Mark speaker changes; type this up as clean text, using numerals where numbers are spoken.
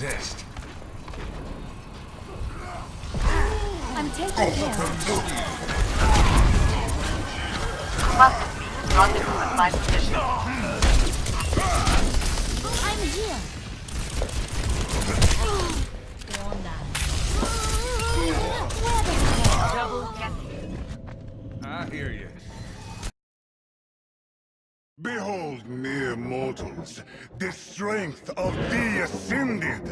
Speaker 1: resist.
Speaker 2: I'm taking care.
Speaker 3: Must be rendezvous at my position.
Speaker 2: I'm here.
Speaker 3: Double get.
Speaker 1: I hear you.
Speaker 4: Behold, mere mortals, the strength of the Ascended!